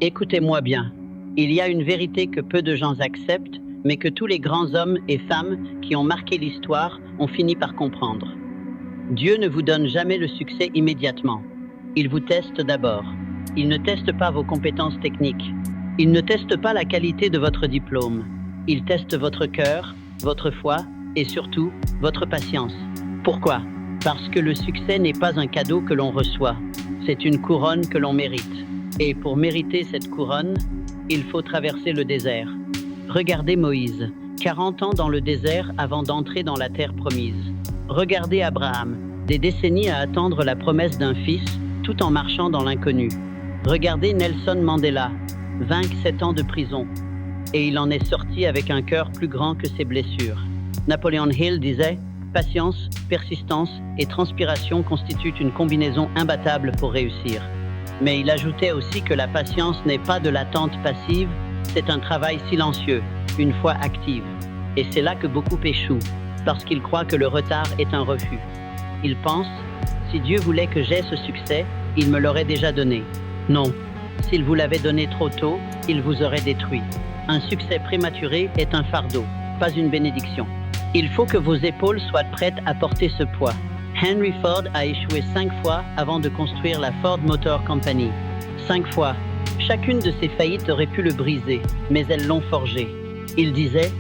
Écoutez-moi bien. Il y a une vérité que peu de gens acceptent, mais que tous les grands hommes et femmes qui ont marqué l'histoire ont fini par comprendre. Dieu ne vous donne jamais le succès immédiatement. Il vous teste d'abord. Il ne teste pas vos compétences techniques. Il ne teste pas la qualité de votre diplôme. Il teste votre cœur, votre foi et surtout votre patience. Pourquoi? Parce que le succès n'est pas un cadeau que l'on reçoit. C'est une couronne que l'on mérite. Et pour mériter cette couronne, il faut traverser le désert. Regardez Moïse, 40 ans dans le désert avant d'entrer dans la terre promise. Regardez Abraham, des décennies à attendre la promesse d'un fils, tout en marchant dans l'inconnu. Regardez Nelson Mandela, 27 ans de prison. Et il en est sorti avec un cœur plus grand que ses blessures. Napoleon Hill disait « Patience, persistance et transpiration constituent une combinaison imbattable pour réussir ». Mais il ajoutait aussi que la patience n'est pas de l'attente passive, c'est un travail silencieux, une foi active. Et c'est là que beaucoup échouent, parce qu'ils croient que le retard est un refus. Ils pensent, si Dieu voulait que j'aie ce succès, il me l'aurait déjà donné. Non, s'il vous l'avait donné trop tôt, il vous aurait détruit. Un succès prématuré est un fardeau, pas une bénédiction. Il faut que vos épaules soient prêtes à porter ce poids. Henry Ford a échoué 5 fois avant de construire la Ford Motor Company. 5 fois. Chacune de ces faillites aurait pu le briser, mais elles l'ont forgé. Il disait,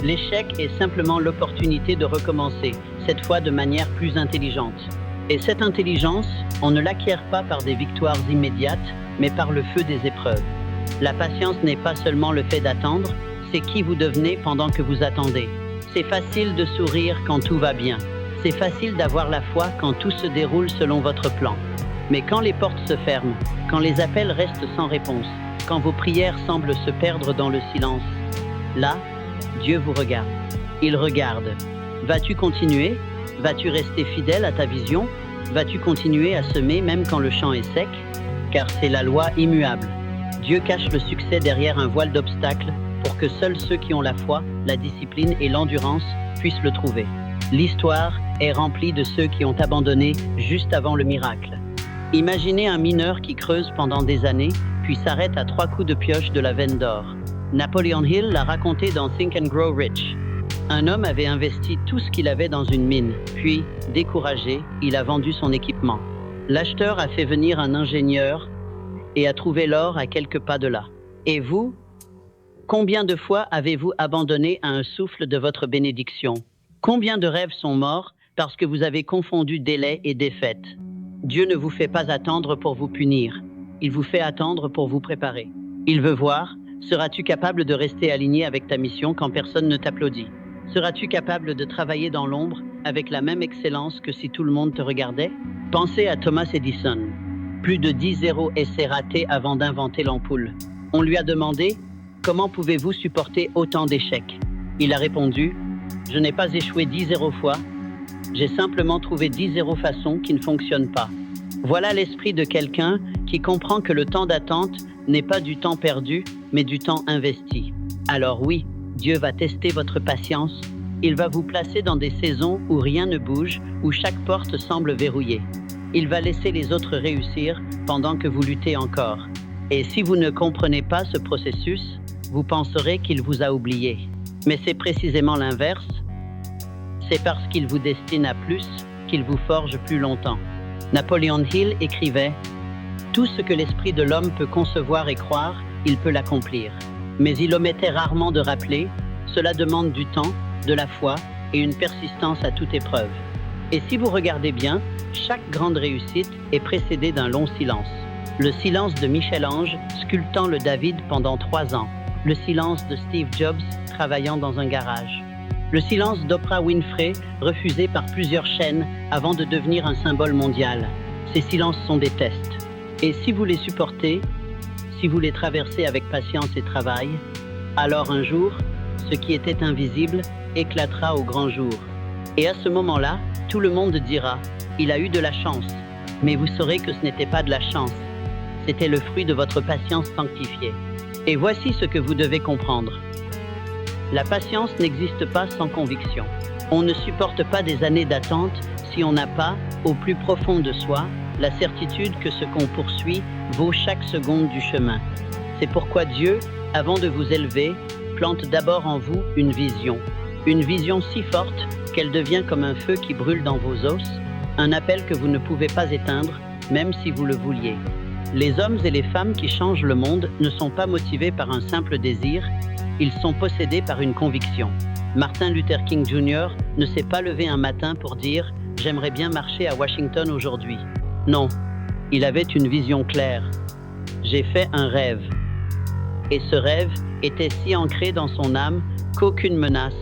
l'échec est simplement l'opportunité de recommencer, cette fois de manière plus intelligente. Et cette intelligence, on ne l'acquiert pas par des victoires immédiates, mais par le feu des épreuves. La patience n'est pas seulement le fait d'attendre, c'est qui vous devenez pendant que vous attendez. C'est facile de sourire quand tout va bien. C'est facile d'avoir la foi quand tout se déroule selon votre plan. Mais quand les portes se ferment, quand les appels restent sans réponse, quand vos prières semblent se perdre dans le silence, là, Dieu vous regarde. Il regarde. Vas-tu continuer? Vas-tu rester fidèle à ta vision? Vas-tu continuer à semer même quand le champ est sec? Car c'est la loi immuable. Dieu cache le succès derrière un voile d'obstacles pour que seuls ceux qui ont la foi, la discipline et l'endurance puissent le trouver. L'histoire est remplie de ceux qui ont abandonné juste avant le miracle. Imaginez un mineur qui creuse pendant des années, puis s'arrête à 3 coups de pioche de la veine d'or. Napoleon Hill l'a raconté dans Think and Grow Rich. Un homme avait investi tout ce qu'il avait dans une mine, puis, découragé, il a vendu son équipement. L'acheteur a fait venir un ingénieur et a trouvé l'or à quelques pas de là. Et vous? Combien de fois avez-vous abandonné à un souffle de votre bénédiction? Combien de rêves sont morts parce que vous avez confondu délai et défaite? Dieu ne vous fait pas attendre pour vous punir. Il vous fait attendre pour vous préparer. Il veut voir, seras-tu capable de rester aligné avec ta mission quand personne ne t'applaudit? Seras-tu capable de travailler dans l'ombre avec la même excellence que si tout le monde te regardait? Pensez à Thomas Edison. Plus de 10 essais ratés avant d'inventer l'ampoule. On lui a demandé « Comment pouvez-vous supporter autant d'échecs ?» Il a répondu « Je n'ai pas échoué 10 fois, j'ai simplement trouvé 10 façons qui ne fonctionnent pas. » Voilà l'esprit de quelqu'un qui comprend que le temps d'attente n'est pas du temps perdu, mais du temps investi. Alors oui, Dieu va tester votre patience. Il va vous placer dans des saisons où rien ne bouge, où chaque porte semble verrouillée. Il va laisser les autres réussir pendant que vous luttez encore. Et si vous ne comprenez pas ce processus, vous penserez qu'il vous a oublié. Mais c'est précisément l'inverse. C'est parce qu'il vous destine à plus qu'il vous forge plus longtemps. Napoleon Hill écrivait « Tout ce que l'esprit de l'homme peut concevoir et croire, il peut l'accomplir. » Mais il omettait rarement de rappeler « Cela demande du temps, de la foi et une persistance à toute épreuve. » Et si vous regardez bien, chaque grande réussite est précédée d'un long silence. Le silence de Michel-Ange sculptant le David pendant 3 ans. Le silence de Steve Jobs travaillant dans un garage. Le silence d'Oprah Winfrey refusé par plusieurs chaînes avant de devenir un symbole mondial. Ces silences sont des tests. Et si vous les supportez, si vous les traversez avec patience et travail, alors un jour, ce qui était invisible éclatera au grand jour. Et à ce moment-là, tout le monde dira « Il a eu de la chance ». Mais vous saurez que ce n'était pas de la chance. C'était le fruit de votre patience sanctifiée. Et voici ce que vous devez comprendre. La patience n'existe pas sans conviction. On ne supporte pas des années d'attente si on n'a pas, au plus profond de soi, la certitude que ce qu'on poursuit vaut chaque seconde du chemin. C'est pourquoi Dieu, avant de vous élever, plante d'abord en vous une vision si forte qu'elle devient comme un feu qui brûle dans vos os, un appel que vous ne pouvez pas éteindre, même si vous le vouliez. Les hommes et les femmes qui changent le monde ne sont pas motivés par un simple désir, ils sont possédés par une conviction. Martin Luther King Jr. ne s'est pas levé un matin pour dire « J'aimerais bien marcher à Washington aujourd'hui ». Non, il avait une vision claire. J'ai fait un rêve. Et ce rêve était si ancré dans son âme qu'aucune menace,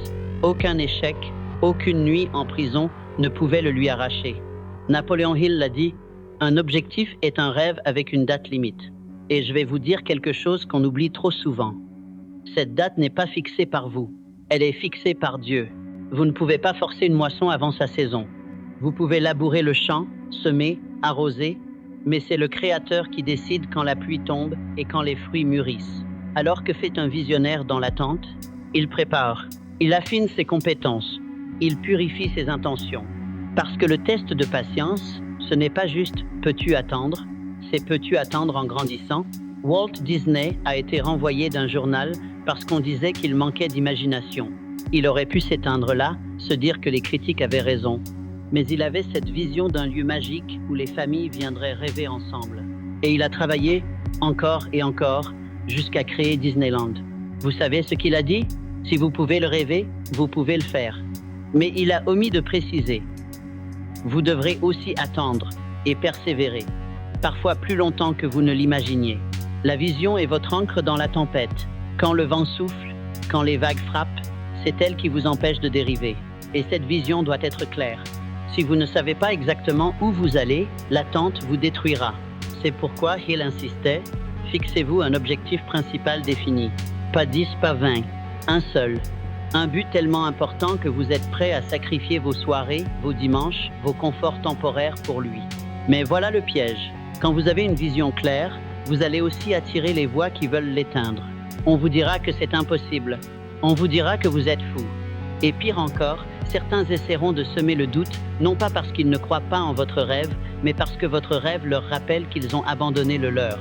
aucun échec, aucune nuit en prison ne pouvait le lui arracher. Napoléon Hill l'a dit, un objectif est un rêve avec une date limite. Et je vais vous dire quelque chose qu'on oublie trop souvent. Cette date n'est pas fixée par vous, elle est fixée par Dieu. Vous ne pouvez pas forcer une moisson avant sa saison. Vous pouvez labourer le champ, semer, arroser, mais c'est le Créateur qui décide quand la pluie tombe et quand les fruits mûrissent. Alors que fait un visionnaire dans l'attente? Il prépare, il affine ses compétences, il purifie ses intentions. Parce que le test de patience, ce n'est pas juste « peux-tu attendre ?» c'est « peux-tu attendre en grandissant ?» Walt Disney a été renvoyé d'un journal parce qu'on disait qu'il manquait d'imagination. Il aurait pu s'éteindre là, se dire que les critiques avaient raison. Mais il avait cette vision d'un lieu magique où les familles viendraient rêver ensemble. Et il a travaillé encore et encore jusqu'à créer Disneyland. Vous savez ce qu'il a dit? Si vous pouvez le rêver, vous pouvez le faire. Mais il a omis de préciser. Vous devrez aussi attendre et persévérer, parfois plus longtemps que vous ne l'imaginiez. La vision est votre ancre dans la tempête. Quand le vent souffle, quand les vagues frappent, c'est elle qui vous empêche de dériver. Et cette vision doit être claire. Si vous ne savez pas exactement où vous allez, l'attente vous détruira. C'est pourquoi Hill insistait, fixez-vous un objectif principal défini. Pas 10, pas 20, un seul. Un but tellement important que vous êtes prêt à sacrifier vos soirées, vos dimanches, vos conforts temporaires pour lui. Mais voilà le piège. Quand vous avez une vision claire, vous allez aussi attirer les voix qui veulent l'éteindre. On vous dira que c'est impossible. On vous dira que vous êtes fou. Et pire encore, certains essaieront de semer le doute, non pas parce qu'ils ne croient pas en votre rêve, mais parce que votre rêve leur rappelle qu'ils ont abandonné le leur.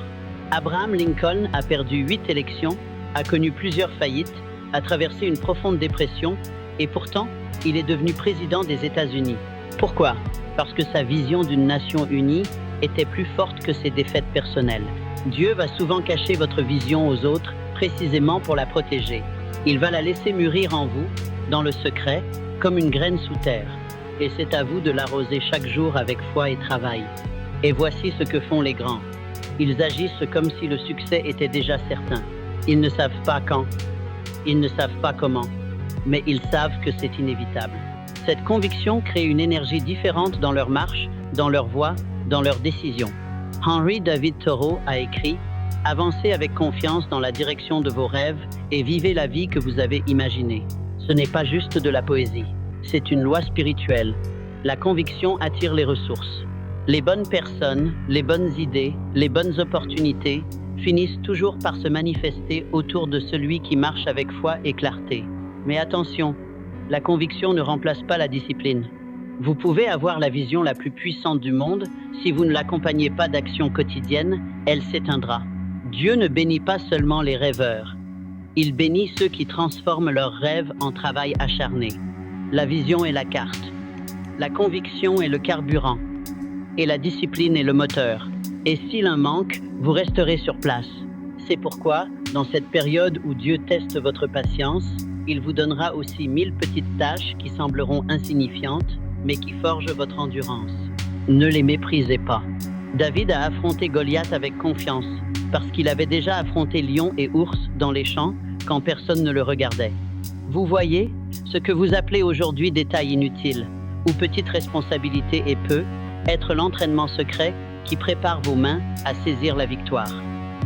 Abraham Lincoln a perdu 8 élections, a connu plusieurs faillites, a traversé une profonde dépression, et pourtant, il est devenu président des États-Unis. Pourquoi? Parce que sa vision d'une nation unie était plus forte que ses défaites personnelles. Dieu va souvent cacher votre vision aux autres, précisément pour la protéger. Il va la laisser mûrir en vous, dans le secret, comme une graine sous terre. Et c'est à vous de l'arroser chaque jour avec foi et travail. Et voici ce que font les grands. Ils agissent comme si le succès était déjà certain. Ils ne savent pas quand, ils ne savent pas comment, mais ils savent que c'est inévitable. Cette conviction crée une énergie différente dans leur marche, dans leur voix, dans leurs décisions. Henry David Thoreau a écrit « Avancez avec confiance dans la direction de vos rêves et vivez la vie que vous avez imaginée. » Ce n'est pas juste de la poésie, c'est une loi spirituelle. La conviction attire les ressources. Les bonnes personnes, les bonnes idées, les bonnes opportunités finissent toujours par se manifester autour de celui qui marche avec foi et clarté. Mais attention, la conviction ne remplace pas la discipline. Vous pouvez avoir la vision la plus puissante du monde, si vous ne l'accompagnez pas d'actions quotidiennes, elle s'éteindra. Dieu ne bénit pas seulement les rêveurs. Il bénit ceux qui transforment leurs rêves en travail acharné. La vision est la carte. La conviction est le carburant. Et la discipline est le moteur. Et si l'un manque, vous resterez sur place. C'est pourquoi, dans cette période où Dieu teste votre patience, il vous donnera aussi 1000 petites tâches qui sembleront insignifiantes, mais qui forgent votre endurance. Ne les méprisez pas. David a affronté Goliath avec confiance, parce qu'il avait déjà affronté lions et ours dans les champs quand personne ne le regardait. Vous voyez, ce que vous appelez aujourd'hui détail inutile, ou petite responsabilité et peut être l'entraînement secret qui prépare vos mains à saisir la victoire.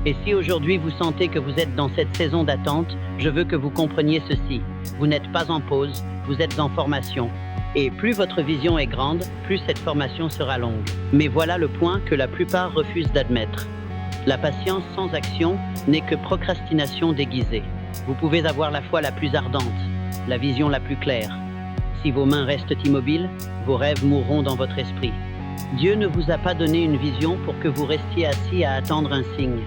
Et si aujourd'hui vous sentez que vous êtes dans cette saison d'attente, je veux que vous compreniez ceci. Vous n'êtes pas en pause, vous êtes en formation. Et plus votre vision est grande, plus cette formation sera longue. Mais voilà le point que la plupart refusent d'admettre. La patience sans action n'est que procrastination déguisée. Vous pouvez avoir la foi la plus ardente, la vision la plus claire. Si vos mains restent immobiles, vos rêves mourront dans votre esprit. Dieu ne vous a pas donné une vision pour que vous restiez assis à attendre un signe.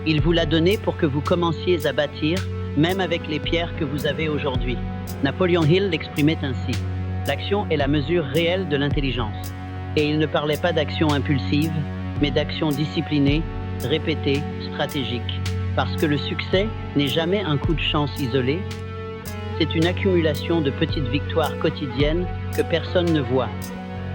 Il vous l'a donné pour que vous commenciez à bâtir, même avec les pierres que vous avez aujourd'hui. Napoléon Hill l'exprimait ainsi. L'action est la mesure réelle de l'intelligence. Et il ne parlait pas d'action impulsive, mais d'action disciplinée, répétée, stratégique. Parce que le succès n'est jamais un coup de chance isolé, c'est une accumulation de petites victoires quotidiennes que personne ne voit.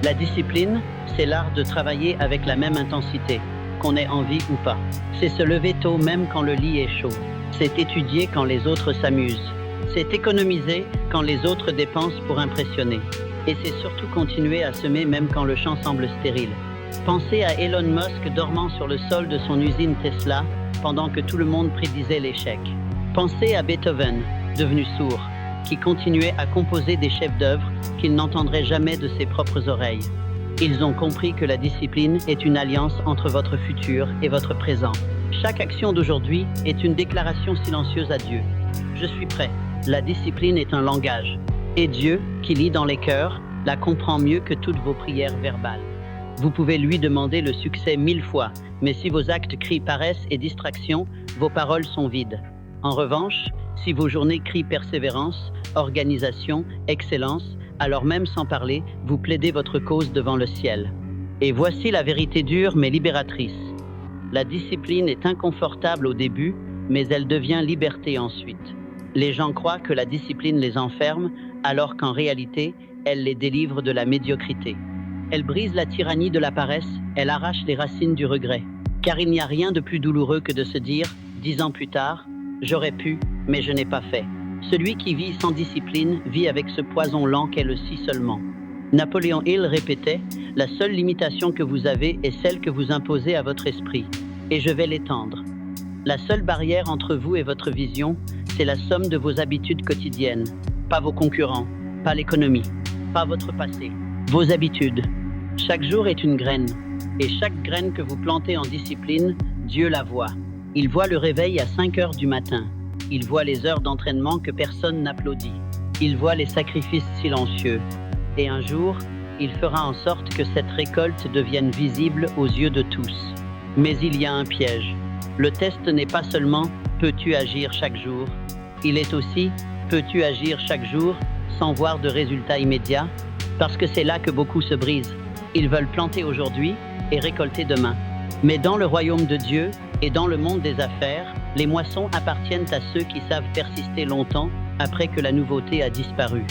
La discipline, c'est l'art de travailler avec la même intensité, qu'on ait envie ou pas. C'est se lever tôt même quand le lit est chaud. C'est étudier quand les autres s'amusent. C'est économiser quand les autres dépensent pour impressionner. Et c'est surtout continuer à semer même quand le champ semble stérile. Pensez à Elon Musk dormant sur le sol de son usine Tesla pendant que tout le monde prédisait l'échec. Pensez à Beethoven, devenu sourd, qui continuait à composer des chefs-d'œuvre qu'il n'entendrait jamais de ses propres oreilles. Ils ont compris que la discipline est une alliance entre votre futur et votre présent. Chaque action d'aujourd'hui est une déclaration silencieuse à Dieu. Je suis prêt. La discipline est un langage. Et Dieu, qui lit dans les cœurs, la comprend mieux que toutes vos prières verbales. Vous pouvez lui demander le succès 1000 fois, mais si vos actes crient paresse et distraction, vos paroles sont vides. En revanche, si vos journées crient persévérance, organisation, excellence, alors même sans parler, vous plaidez votre cause devant le ciel. Et voici la vérité dure mais libératrice. La discipline est inconfortable au début, mais elle devient liberté ensuite. Les gens croient que la discipline les enferme, alors qu'en réalité, elle les délivre de la médiocrité. Elle brise la tyrannie de la paresse, elle arrache les racines du regret. Car il n'y a rien de plus douloureux que de se dire, 10 ans plus tard, j'aurais pu, mais je n'ai pas fait. Celui qui vit sans discipline vit avec ce poison lent qu'est le si seulement. Napoléon Hill répétait, la seule limitation que vous avez est celle que vous imposez à votre esprit. Et je vais l'étendre. La seule barrière entre vous et votre vision, c'est la somme de vos habitudes quotidiennes. Pas vos concurrents, pas l'économie, pas votre passé. Vos habitudes. Chaque jour est une graine. Et chaque graine que vous plantez en discipline, Dieu la voit. Il voit le réveil à 5 heures du matin. Il voit les heures d'entraînement que personne n'applaudit. Il voit les sacrifices silencieux. Et un jour, il fera en sorte que cette récolte devienne visible aux yeux de tous. Mais il y a un piège. Le test n'est pas seulement « peux-tu agir chaque jour ?» Il est aussi « peux-tu agir chaque jour sans voir de résultats immédiats ?» Parce que c'est là que beaucoup se brisent. Ils veulent planter aujourd'hui et récolter demain. Mais dans le royaume de Dieu et dans le monde des affaires, les moissons appartiennent à ceux qui savent persister longtemps après que la nouveauté a disparu.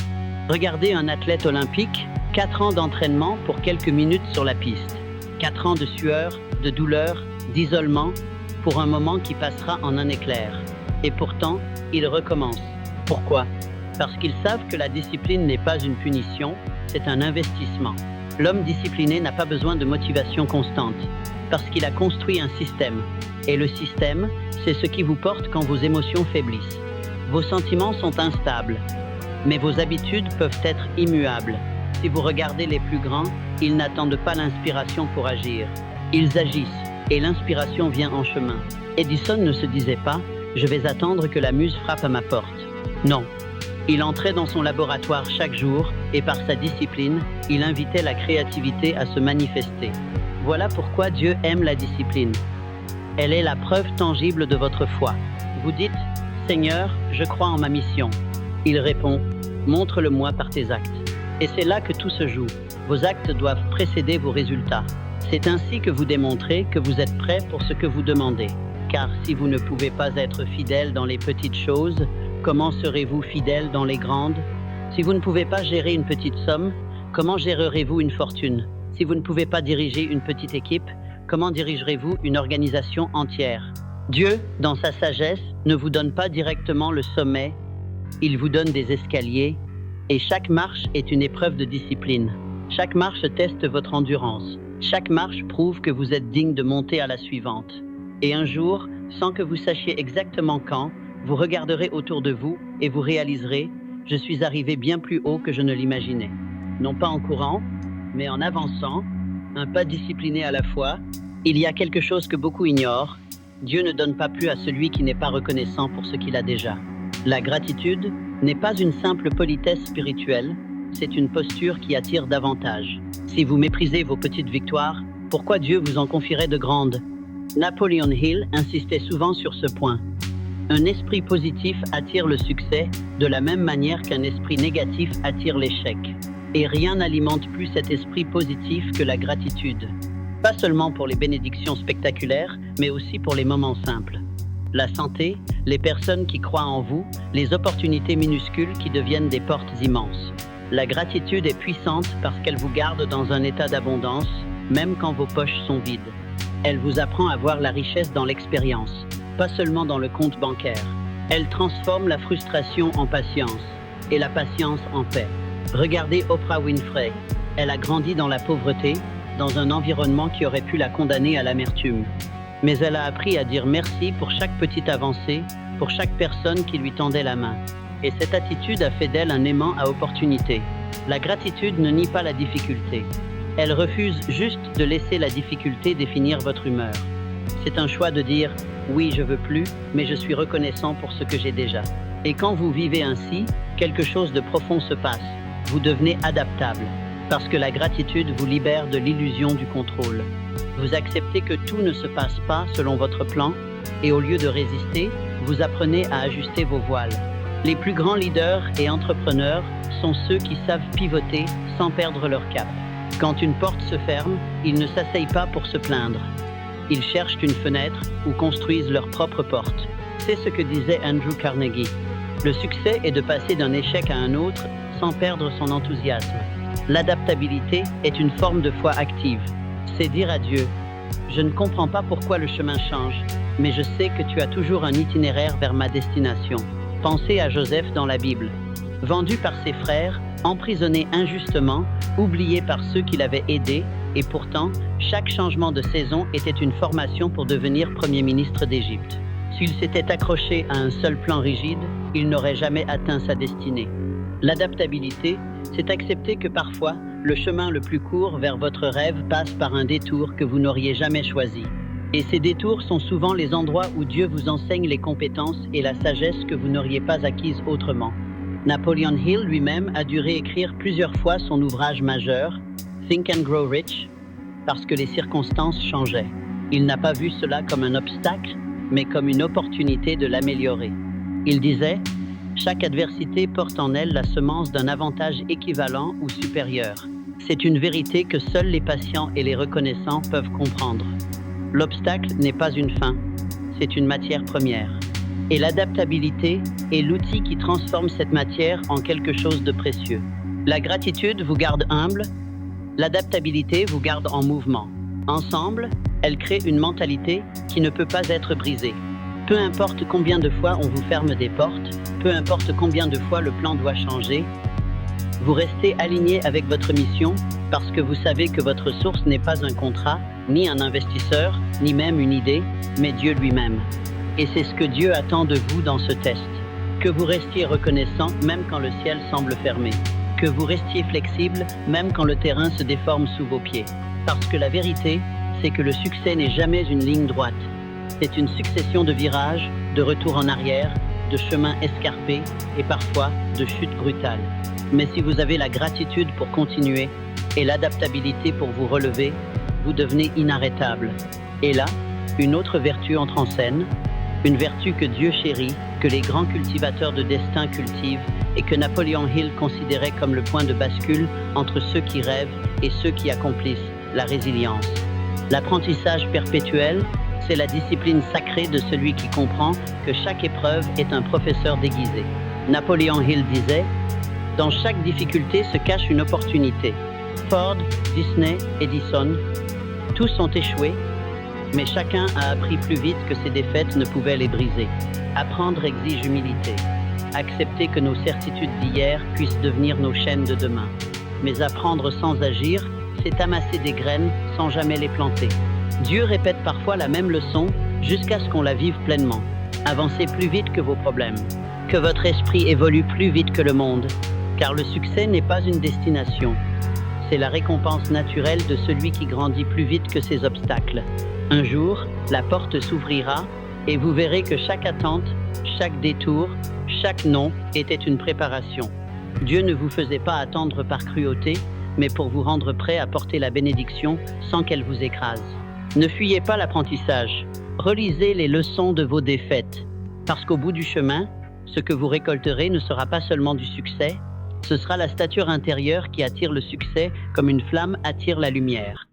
Regardez un athlète olympique, 4 ans d'entraînement pour quelques minutes sur la piste. 4 ans de sueur, de douleur, d'isolement, pour un moment qui passera en un éclair. Et pourtant, ils recommencent. Pourquoi ? Parce qu'ils savent que la discipline n'est pas une punition, c'est un investissement. L'homme discipliné n'a pas besoin de motivation constante, parce qu'il a construit un système. Et le système, c'est ce qui vous porte quand vos émotions faiblissent. Vos sentiments sont instables, mais vos habitudes peuvent être immuables. Si vous regardez les plus grands, ils n'attendent pas l'inspiration pour agir. Ils agissent, et l'inspiration vient en chemin. Edison ne se disait pas « je vais attendre que la muse frappe à ma porte ». Non. Il entrait dans son laboratoire chaque jour et par sa discipline, il invitait la créativité à se manifester. Voilà pourquoi Dieu aime la discipline. Elle est la preuve tangible de votre foi. Vous dites « Seigneur, je crois en ma mission ». Il répond « Montre-le-moi par tes actes ». Et c'est là que tout se joue. Vos actes doivent précéder vos résultats. C'est ainsi que vous démontrez que vous êtes prêt pour ce que vous demandez. Car si vous ne pouvez pas être fidèle dans les petites choses, comment serez-vous fidèle dans les grandes ? Si vous ne pouvez pas gérer une petite somme, comment gérerez-vous une fortune ? Si vous ne pouvez pas diriger une petite équipe, comment dirigerez-vous une organisation entière ? Dieu, dans sa sagesse, ne vous donne pas directement le sommet, il vous donne des escaliers, et chaque marche est une épreuve de discipline. Chaque marche teste votre endurance. Chaque marche prouve que vous êtes digne de monter à la suivante. Et un jour, sans que vous sachiez exactement quand, vous regarderez autour de vous et vous réaliserez « Je suis arrivé bien plus haut que je ne l'imaginais ». Non pas en courant, mais en avançant, un pas discipliné à la fois. Il y a quelque chose que beaucoup ignorent. Dieu ne donne pas plus à celui qui n'est pas reconnaissant pour ce qu'il a déjà. La gratitude n'est pas une simple politesse spirituelle, c'est une posture qui attire davantage. Si vous méprisez vos petites victoires, pourquoi Dieu vous en confierait de grandes ? Napoleon Hill insistait souvent sur ce point. Un esprit positif attire le succès de la même manière qu'un esprit négatif attire l'échec. Et rien n'alimente plus cet esprit positif que la gratitude. Pas seulement pour les bénédictions spectaculaires, mais aussi pour les moments simples. La santé, les personnes qui croient en vous, les opportunités minuscules qui deviennent des portes immenses. La gratitude est puissante parce qu'elle vous garde dans un état d'abondance, même quand vos poches sont vides. Elle vous apprend à voir la richesse dans l'expérience, pas seulement dans le compte bancaire. Elle transforme la frustration en patience et la patience en paix. Regardez Oprah Winfrey. Elle a grandi dans la pauvreté, dans un environnement qui aurait pu la condamner à l'amertume. Mais elle a appris à dire merci pour chaque petite avancée, pour chaque personne qui lui tendait la main. Et cette attitude a fait d'elle un aimant à opportunité. La gratitude ne nie pas la difficulté. Elle refuse juste de laisser la difficulté définir votre humeur. C'est un choix de dire « oui, je veux plus, mais je suis reconnaissant pour ce que j'ai déjà ». Et quand vous vivez ainsi, quelque chose de profond se passe. Vous devenez adaptable, parce que la gratitude vous libère de l'illusion du contrôle. Vous acceptez que tout ne se passe pas selon votre plan, et au lieu de résister, vous apprenez à ajuster vos voiles. Les plus grands leaders et entrepreneurs sont ceux qui savent pivoter sans perdre leur cap. Quand une porte se ferme, ils ne s'asseyent pas pour se plaindre. Ils cherchent une fenêtre ou construisent leur propre porte. C'est ce que disait Andrew Carnegie. Le succès est de passer d'un échec à un autre sans perdre son enthousiasme. L'adaptabilité est une forme de foi active. C'est dire à Dieu, je ne comprends pas pourquoi le chemin change, mais je sais que tu as toujours un itinéraire vers ma destination. Pensez à Joseph dans la Bible. Vendu par ses frères, emprisonné injustement, oublié par ceux qui l'avaient aidé, et pourtant, chaque changement de saison était une formation pour devenir Premier ministre d'Égypte. S'il s'était accroché à un seul plan rigide, il n'aurait jamais atteint sa destinée. L'adaptabilité, c'est accepter que parfois, le chemin le plus court vers votre rêve passe par un détour que vous n'auriez jamais choisi. Et ces détours sont souvent les endroits où Dieu vous enseigne les compétences et la sagesse que vous n'auriez pas acquises autrement. Napoleon Hill lui-même a dû réécrire plusieurs fois son ouvrage majeur, Think and Grow Rich, parce que les circonstances changeaient. Il n'a pas vu cela comme un obstacle, mais comme une opportunité de l'améliorer. Il disait « Chaque adversité porte en elle la semence d'un avantage équivalent ou supérieur. C'est une vérité que seuls les patients et les reconnaissants peuvent comprendre. L'obstacle n'est pas une fin, c'est une matière première. Et l'adaptabilité est l'outil qui transforme cette matière en quelque chose de précieux. La gratitude vous garde humble, l'adaptabilité vous garde en mouvement. Ensemble, elles créent une mentalité qui ne peut pas être brisée. Peu importe combien de fois on vous ferme des portes, peu importe combien de fois le plan doit changer, vous restez aligné avec votre mission parce que vous savez que votre source n'est pas un contrat, ni un investisseur, ni même une idée, mais Dieu lui-même. Et c'est ce que Dieu attend de vous dans ce test. Que vous restiez reconnaissant même quand le ciel semble fermé. Que vous restiez flexible même quand le terrain se déforme sous vos pieds. Parce que la vérité, c'est que le succès n'est jamais une ligne droite. C'est une succession de virages, de retours en arrière, de chemins escarpés et parfois de chutes brutales. Mais si vous avez la gratitude pour continuer et l'adaptabilité pour vous relever, vous devenez inarrêtable. Et là, une autre vertu entre en scène, une vertu que Dieu chérit, que les grands cultivateurs de destin cultivent et que Napoleon Hill considérait comme le point de bascule entre ceux qui rêvent et ceux qui accomplissent, la résilience. L'apprentissage perpétuel, c'est la discipline sacrée de celui qui comprend que chaque épreuve est un professeur déguisé. Napoleon Hill disait « Dans chaque difficulté se cache une opportunité. Ford, Disney, Edison, tous ont échoué, mais chacun a appris plus vite que ses défaites ne pouvaient les briser. Apprendre exige humilité. Accepter que nos certitudes d'hier puissent devenir nos chaînes de demain. Mais apprendre sans agir, c'est amasser des graines sans jamais les planter. Dieu répète parfois la même leçon jusqu'à ce qu'on la vive pleinement. Avancez plus vite que vos problèmes. Que votre esprit évolue plus vite que le monde. Car le succès n'est pas une destination. C'est la récompense naturelle de celui qui grandit plus vite que ses obstacles. Un jour, la porte s'ouvrira et vous verrez que chaque attente, chaque détour, chaque non était une préparation. Dieu ne vous faisait pas attendre par cruauté, mais pour vous rendre prêt à porter la bénédiction sans qu'elle vous écrase. Ne fuyez pas l'apprentissage. Relisez les leçons de vos défaites, parce qu'au bout du chemin, ce que vous récolterez ne sera pas seulement du succès, ce sera la stature intérieure qui attire le succès comme une flamme attire la lumière.